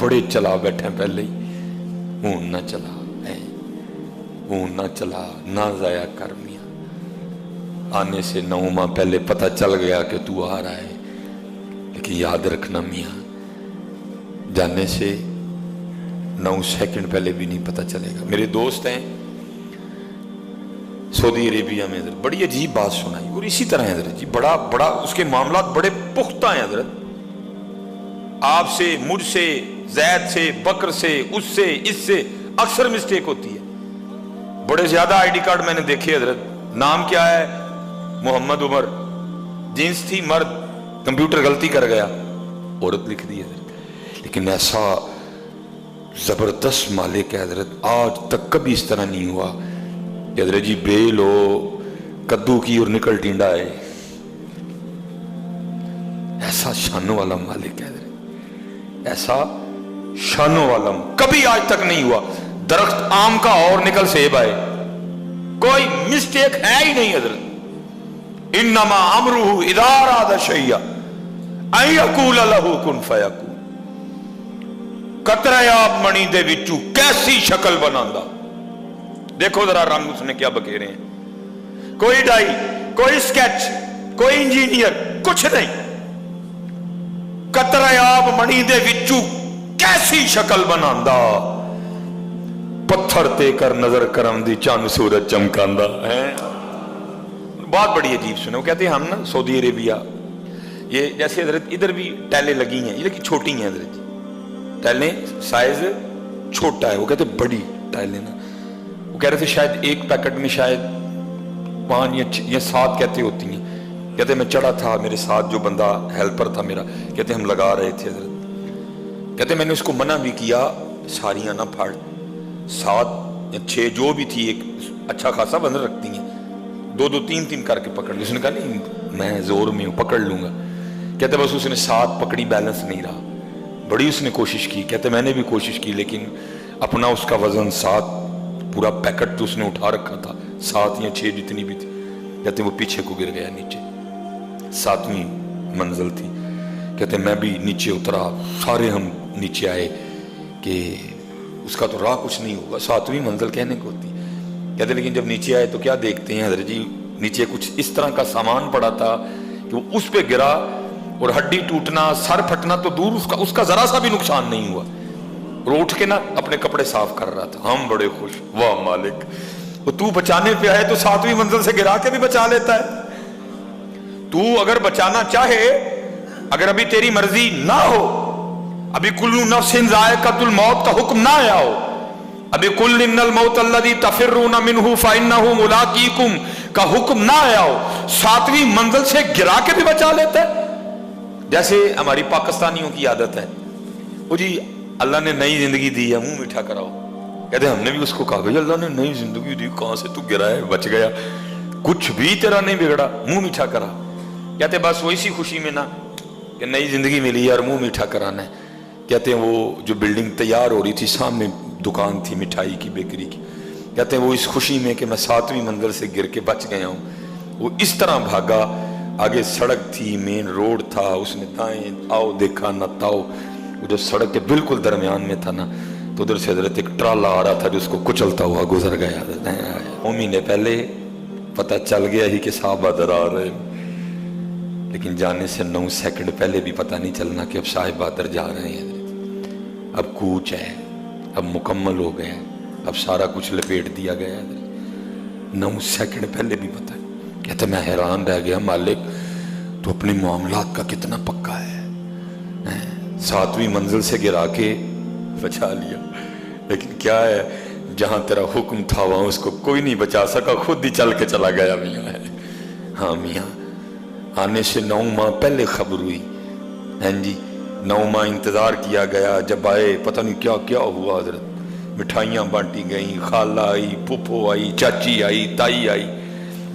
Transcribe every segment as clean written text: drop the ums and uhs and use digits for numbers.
بڑے چلا بیٹھے پہلے ہی، اون نہ چلا اون نہ چلا، نہ ضائع کر میاں، آنے سے 9 ماہ پہلے پتہ چل گیا کہ تو آ رہا ہے، لیکن یاد رکھنا میاں جانے سے 9 سیکنڈ پہلے بھی نہیں پتہ چلے گا۔ میرے دوست ہیں سعودی عربیہ میں، حضرت بڑی عجیب بات سنائی، اور اسی طرح حضرت جی بڑا اس کے معاملات بڑے پختہ ہیں حضرت، آپ سے، مجھ سے، زید سے، بکر سے، اس سے اکثر مسٹیک ہوتی ہے۔ بڑے زیادہ آئی ڈی کارڈ میں نے دیکھے حضرت، نام کیا ہے محمد عمر، جنس تھی مرد، کمپیوٹر غلطی کر گیا عورت لکھ دی حضرت، لیکن ایسا زبردست مالک ہے حضرت، آج تک کبھی اس طرح نہیں ہوا کہ حضرت جی بیل ہو کدو کی اور نکل ٹینڈا ہے، ایسا شانوں والا مالک ہے حضرت، ایسا شانوں والا کبھی آج تک نہیں ہوا۔ درخت آم کا اور نکل سیب آئے، کوئی مسٹیک ہے ہی نہیں حضرت۔ انما امرہ اذا اراد شیئا ان یقول لہ کن فیکون۔ قطرہ آب منی دے وچوں کیسی شکل بناندا، دیکھو ذرا رنگ اس نے کیا بکھیرے ہیں، کوئی ڈائی، کوئی سکیچ، کوئی انجینئر، کچھ نہیں، قطرہ آب منی دے وچوں کیسی شکل بناندا، پتھر تے کر نظر کرم دی چاند سورج چمکاندا ہے۔ بات بڑی عجیب سنے، وہ کہتے ہیں ہم نا سعودی عربیہ، یہ جیسے حضرت ادھر بھی ٹیلیں لگی ہیں، یہ لیکن چھوٹی ہیں حضرت جی، ٹیلیں سائز چھوٹا ہے، وہ کہتے ہیں بڑی ٹیلیں نا، وہ کہہ رہے تھے شاید ایک پیکٹ میں شاید 5 یا 7 کہتے ہوتی ہیں، کہتے میں چڑھا تھا، میرے ساتھ جو بندہ ہیلپر تھا میرا، کہتے ہم لگا رہے تھے حضرت، کہتے میں نے اس کو منع بھی کیا ساریاں نہ پھاڑ، 7 یا 6 جو بھی تھی، ایک اچھا خاصا وزن رکھتی ہیں، 2 3 کر کے پکڑ لی، اس نے کہا نہیں میں زور میں ہوں پکڑ لوں گا، کہتے بس اس نے 7 پکڑی، بیلنس نہیں رہا، بڑی اس نے کوشش کی، کہتے میں نے بھی کوشش کی، لیکن اپنا اس کا وزن 7 پورا پیکٹ تو اس نے اٹھا رکھا تھا، 7 یا 6 جتنی بھی تھی، کہتے وہ پیچھے کو گر گیا نیچے، 7ویں منزل تھی، کہتے میں بھی نیچے اترا، سارے ہم نیچے آئے کہ اس کا تو راہ کچھ نہیں ہوگا، 7ویں منزل کہنے کو ہوتی، کہتے لیکن جب نیچے آئے تو کیا دیکھتے ہیں حضرت جی، نیچے کچھ اس طرح کا سامان پڑا تھا کہ وہ اس پہ گرا اور ہڈی ٹوٹنا، سر پھٹنا تو دور، اس کا ذرا سا بھی نقصان نہیں ہوا، اور اٹھ کے نا اپنے کپڑے صاف کر رہا تھا، ہم بڑے خوش، واہ مالک، وہ تو بچانے پہ آئے تو 7ویں منزل سے گرا کے بھی بچا لیتا ہے، تو اگر بچانا چاہے، اگر ابھی تیری مرضی نہ ہو، ابھی کل نفس ذائقۃ الموت کا حکم نہ آیا ہو، ابھی کل ان الموت الذی تفرون منہ فانہ ملاقیکم کا حکم نہ آیا ہو، 7ویں منزل سے گرا کے بھی بچا لیتا ہے۔ جیسے ہماری پاکستانیوں کی عادت ہے، وہ جی اللہ نے نئی زندگی دی ہے، منہ میٹھا کراؤ، کہتے ہم نے بھی اس کو کہا بھائی اللہ نے نئی زندگی دی، کہاں سے تو گرا ہے بچ گیا، کچھ بھی تیرا نہیں بگڑا، منہ میٹھا کرا، کہتے بس وہ اسی خوشی میں نا کہ نئی زندگی ملی ہے اور منہ میٹھا کرانا ہے، کہتے ہیں وہ جو بلڈنگ تیار ہو رہی تھی سامنے دکان تھی مٹھائی کی، بیکری کی، کہتے ہیں وہ اس خوشی میں کہ میں 7ویں منزل سے گر کے بچ گیا ہوں، وہ اس طرح بھاگا، آگے سڑک تھی، مین روڈ تھا، اس نے دائیں آؤ دیکھا نہ تاؤ، وہ جو سڑک کے بالکل درمیان میں تھا نا، تو ادھر سے حضرت ایک ٹرالا آ رہا تھا جو اس کو کچلتا ہوا گزر گیا، مہینے پہلے پتہ چل گیا ہی کہ صحابہ در آ رہے، لیکن جانے سے 9 سیکنڈ پہلے بھی پتہ نہیں چلنا کہ اب صاحبہ در جا رہے ہیں، اب کوچ ہے، اب مکمل ہو گیا، اب سارا کچھ لپیٹ دیا گیا، 9 سیکنڈ پہلے بھی پتہ ہے۔ کہتا میں حیران رہ گیا، مالک تو اپنے معاملات کا کتنا پکا ہے، 7ویں منزل سے گرا کے بچا لیا، لیکن کیا ہے جہاں تیرا حکم تھا وہاں اس کو کوئی نہیں بچا سکا، خود ہی چل کے چلا گیا میاں ہے۔ ہاں میاں آنے سے 9 ماہ پہلے خبر ہوئی، ہاں جی 9 ماہ انتظار کیا گیا، جب آئے پتہ نہیں کیا کیا ہوا حضرت، مٹھائیاں بانٹی گئیں، خالہ آئی، پھوپھو آئی، چاچی آئی، تائی آئی،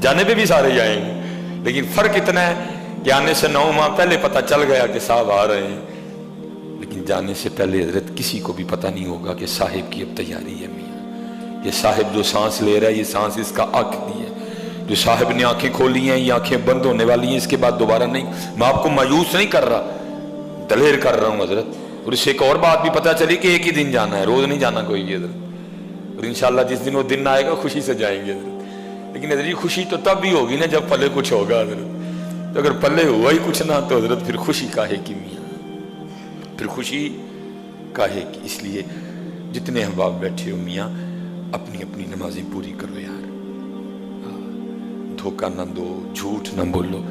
جانے پہ بھی سارے ہی آئیں گے، لیکن فرق اتنا ہے کہ آنے سے 9 ماہ پہلے پتہ چل گیا کہ صاحب آ رہے ہیں، لیکن جانے سے پہلے حضرت کسی کو بھی پتہ نہیں ہوگا کہ صاحب کی اب تیاری ہے میاں، یہ صاحب جو سانس لے رہا ہے یہ سانس اس کا آخری ہے، جو صاحب نے آنکھیں کھولی ہیں یہ آنکھیں بند ہونے والی ہیں، اس کے بعد دوبارہ نہیں۔ میں آپ کو مایوس نہیں کر رہا، دلیر کر رہا ہوں حضرت، اور اس سے ایک اور بات بھی پتہ چلی کہ ایک ہی دن جانا ہے، روز نہیں جانا کوئی بھی حضرت، اور انشاءاللہ جس دن وہ دن آئے گا خوشی سے جائیں گے حضرت۔ لیکن حضرت خوشی تو تب بھی ہوگی نا جب پلے کچھ ہوگا حضرت، تو اگر پلے ہوا ہی کچھ نہ تو حضرت پھر خوشی کاہے کی میاں، پھر خوشی کاہے کی۔ اس لیے جتنے احباب بیٹھے ہو میاں اپنی اپنی نمازیں پوری کرو یار، دھوکہ نہ دو، جھوٹ نہ بولو،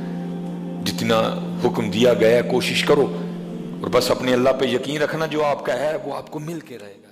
جتنا حکم دیا گیا ہے کوشش کرو، اور بس اپنے اللہ پہ یقین رکھنا، جو آپ کا ہے وہ آپ کو مل کے رہے گا۔